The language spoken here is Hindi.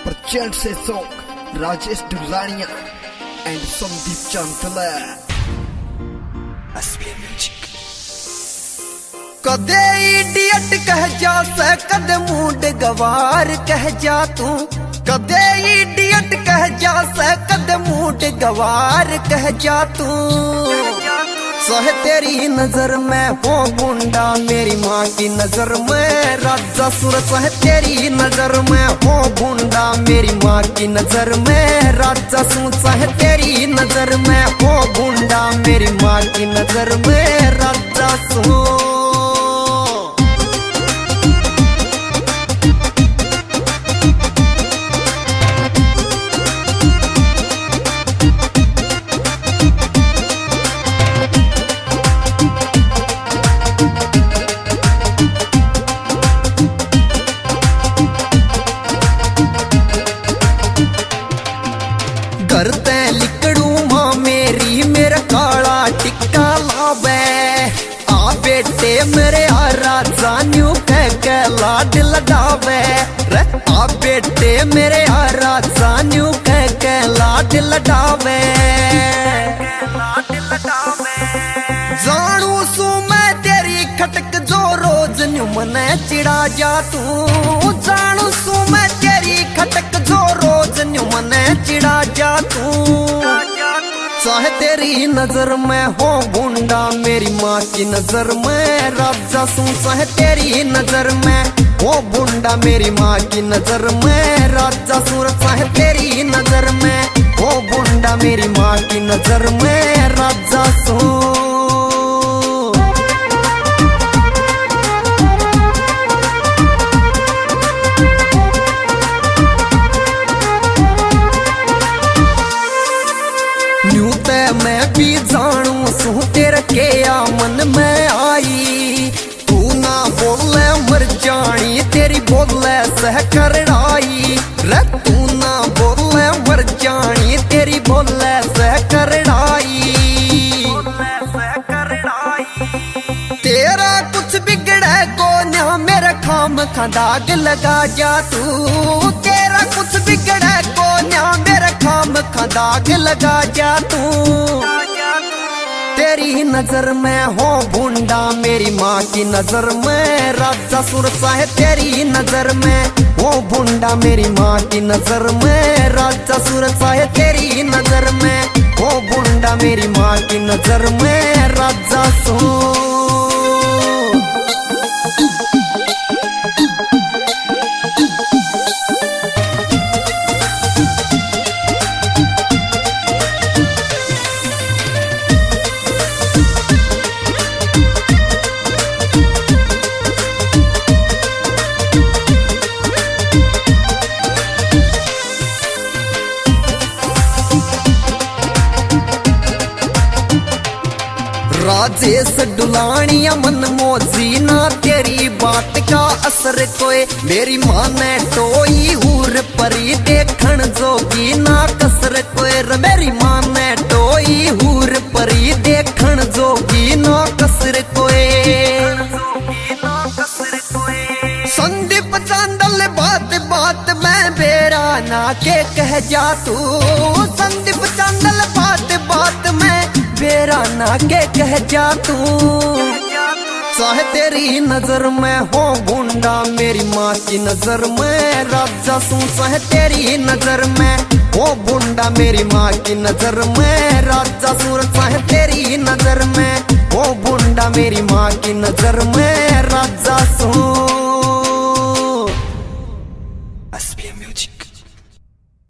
Present से song राजेश दुलानिया and संदीप चांतला। कदे इडियट कह जा से कदे मूड गवार कह जा तू, कदे इडियट कह जा से कदे मूड गवार कह जा तू। सह तेरी नजर में हो गुंडा, मेरी माँ की नजर में राजा सुर। सह तेरी नजर में हो गुंडा, मेरी माँ की नजर में राजा सुर। सह तेरी नजर में हो गुंडा, मेरी माँ की नजर में राजा सुर। करते लिकड़ू माँ मेरी मेरा काला टिक्का लावे। आ बेटे मेरे आ राजा न्यू कह के लाड लडावे। आ बेटे मेरे आ राजा न्यू कह के लाड लडावे। जानू सू मैं तेरी खटक जो रोज न्यू मने चिड़ा जा तू। जानू सू मैं तेरी खटक जो रोज न्यू मने चिड़ा जा तू। चाहे तेरी नजर में हो गुंडा, मेरी माँ की नजर में राजा सू। चाहे तेरी नजर में हो गुंडा, मेरी माँ की नजर में राजा सू। चाहे तेरी नजर में हो गुंडा, मेरी माँ की नजर में राजा सू। मैं भी जानू सू तेरे के आ मन में आई। तू ना बोले मर जानी, तेरी बोले सह करड़ाई। रे तू ना बोले मर जानी, तेरी बोले सह करड़ाई। तेरा कुछ बिगड़े को ना मेरे खाम खा दाग लगा जा तू। तेरा कुछ बिगड़े को ना मेरे खाम खा दाग लगा जा तू। तेरी नजर में हो गुंडा, मेरी माँ की नजर में राजा सुर। चाहे तेरी नजर में हो गुंडा, मेरी माँ की नजर में राजा सुर। चाहे तेरी नजर में हो गुंडा, मेरी माँ की नजर में राजा सुर। राजेश डुलानिया मन मोजी ना तेरी बात का असर कोई। मेरी माँ ने टोई हूर परी देखण जोगी ना कसर कोई। मेरी माँ ने टोई हूर परी देखण जोगी ना कसर कोई। संदीप चांदल बात बात में बेरा ना के कह जा तू। संदीप चांदल बात बात में बेरा ना के कह जा तू। चाहे तेरी नजर में हो गुंडा, मेरी माँ की नजर में राजा सू। चाहे तेरी नजर में हो गुंडा, मेरी माँ की नजर में राजा सू। चाहे तेरी नजर में हो गुंडा, मेरी माँ की नजर में राजा